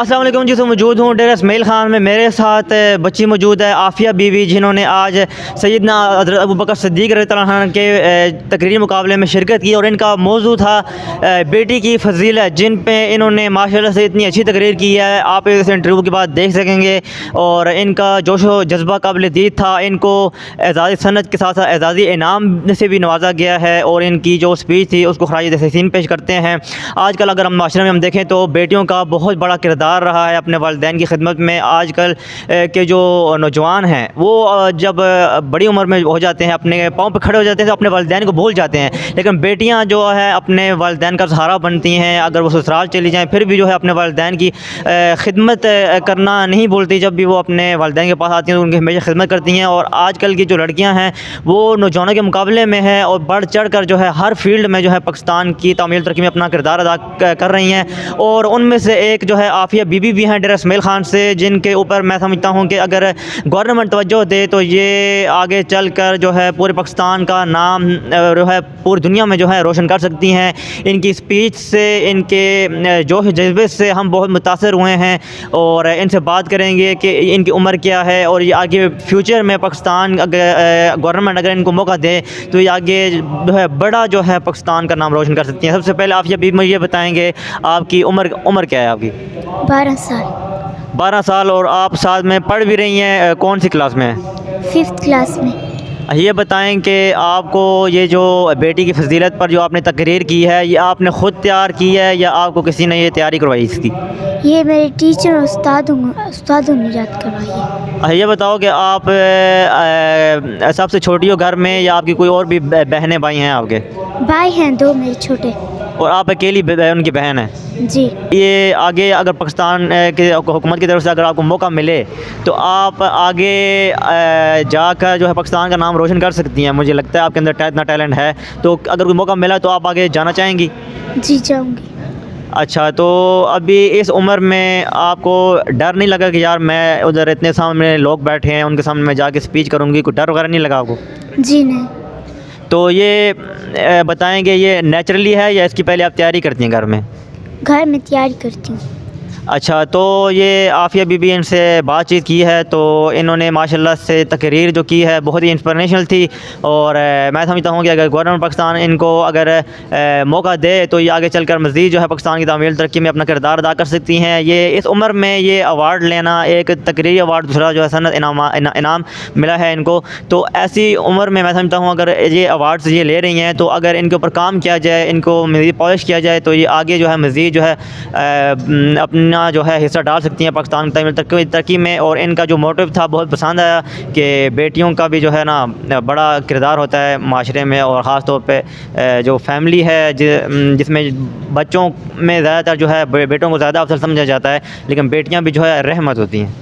अस्सलाम वालेकुम जी। तो मौजूद हूँ डेरा इस्माइल ख़ान में। मेरे साथ बच्ची मौजूद है आफ़िया बीवी, जिन्होंने आज सैयदना हज़रत अबू बकर सिद्दीक़ रज़ियल्लाहु अन्हु के तकरीरी मुकाबले में शिरकत की और इनका मौजू था बेटी की फ़ज़ीलत, जिन पे इन्होंने माशाल्लाह से इतनी अच्छी तकरीर की है। आप इस इंटरव्यू के बाद देख सकेंगे और इनका जोश व जज्बा काबिल दीद था। इनको एज़ाज़ी सनद के साथ साथ एज़ाज़ी इनाम से भी नवाजा गया है और इनकी जो स्पीच थी उसको खराज तहसीन पेश करते हैं। आजकल अगर हम माशरे में हम देखें तो बेटियों का बहुत बड़ा किरदार रहा है अपने वालिदैन की खिदमत में। आजकल के जो नौजवान हैं वो जब बड़ी उम्र में हो जाते हैं, अपने पाँव पर खड़े हो जाते हैं, तो अपने वालिदैन को भूल जाते हैं। लेकिन बेटियां जो है अपने वालिदैन का सहारा बनती हैं। अगर वो ससुराल चली जाएँ फिर भी जो है अपने वालिदैन की खिदमत करना नहीं भूलती। जब भी वो अपने वालिदैन के पास आती हैं तो उनकी हमेशा खिदमत करती हैं। और आजकल की जो लड़कियाँ हैं वो नौजवानों के मुकाबले में है और बढ़ चढ़ कर जो है हर फील्ड में जो है पाकिस्तान की तामील तरक्की में अपना किरदार अदा कर रही हैं। और उनमें से एक जो है आफ़िया बीबी भी हैं डेरा इस्माइल ख़ान से, जिनके ऊपर मैं समझता हूँ कि अगर गवर्नमेंट तवज्जो दे तो ये आगे चल कर जो है पूरे पाकिस्तान का नाम जो है पूरी दुनिया में जो है रोशन कर सकती हैं। इनकी स्पीच से, इनके जोश जज्बे से हम बहुत मुतासर हुए हैं और इनसे बात करेंगे कि इनकी उम्र क्या है और ये आगे फ्यूचर में पाकिस्तान गवर्नमेंट अगर इनको मौका दे तो ये आगे जो है बड़ा जो है पाकिस्तान का नाम रोशन कर सकती हैं। सबसे पहले आप ये बीबी मुझे ये बताएंगे आपकी उम्र क्या है आपकी? 12 साल। 12 साल। और आप साथ में पढ़ भी रही हैं, कौन सी क्लास में? 5th क्लास में। ये बताएं कि आपको ये जो बेटी की फजीलत पर जो आपने तकरीर की है ये आपने ख़ुद तैयार की है या आपको किसी ने ये तैयारी करवाई इसकी? ये मेरे टीचर और उस्तादों ने याद करवाई है। ये बताओ कि आप सबसे छोटी हो घर में या आपकी कोई और भी बहनें भाई हैं आपके? भाई हैं 2 मेरे छोटे। और आप अकेली उनकी बहन है? जी। ये आगे अगर पाकिस्तान के हुकूमत की तरफ से अगर आपको मौका मिले तो आप आगे जाकर जो है पाकिस्तान का नाम रोशन कर सकती हैं। मुझे लगता है आपके अंदर इतना टैलेंट है, तो अगर कोई मौका मिला तो आप आगे जाना चाहेंगी? जी जाऊंगी। अच्छा, तो अभी इस उम्र में आपको डर नहीं लगा कि यार मैं उधर इतने सामने लोग बैठे हैं उनके सामने मैं जाके स्पीच करूँगी, कोई डर वगैरह नहीं लगा आपको? जी नहीं। तो ये बताएंगे ये नेचुरली है या इसकी पहले आप तैयारी करती हैं घर में? घर में तैयारी करती हूँ। अच्छा, तो ये आफ़िया बीबी इनसे बातचीत की है तो इन्होंने माशाल्लाह से तकरीर जो की है बहुत ही इंस्पिरेशनल थी। और मैं समझता हूँ कि अगर गवर्नमेंट पाकिस्तान इनको अगर मौका दे तो ये आगे चलकर मज़ीद जो है पाकिस्तान की तामील तरक्की में अपना किरदार अदा कर सकती हैं। ये इस उम्र में ये अवार्ड लेना, एक तकरीरी अवार्ड, दूसरा जो है सनद इनाम मिला है इनको, तो ऐसी उम्र में मैं समझता हूँ अगर ये अवार्ड्स ये ले रही हैं तो अगर इनके ऊपर काम किया जाए, इनको मज़ीद पॉलिश किया जाए तो ये आगे जो है मज़ीद जो है अपना जो है हिस्सा डाल सकती हैं पाकिस्तान की तरक्की में। और इनका जो मोटिव था बहुत पसंद आया कि बेटियों का भी जो है ना बड़ा किरदार होता है माशरे में और ख़ास तौर पे जो फैमिली है जिसमें बच्चों में ज़्यादातर जो है बेटों को ज़्यादा अफसर समझा जाता है, लेकिन बेटियां भी जो है रहमत होती हैं।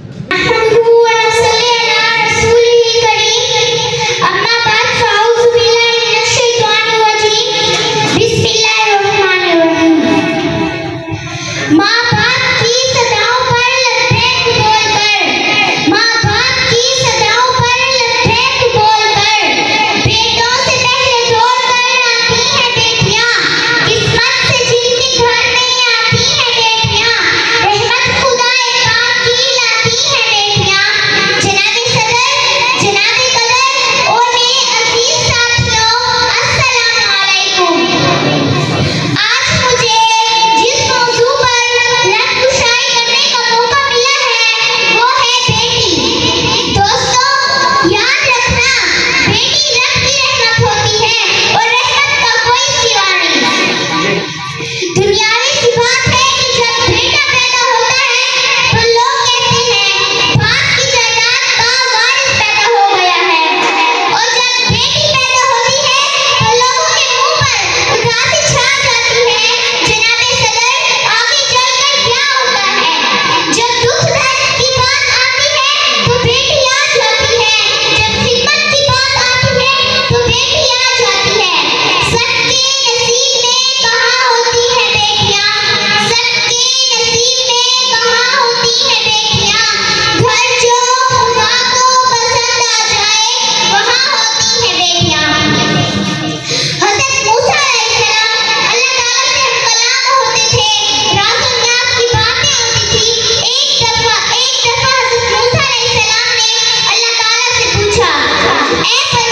ए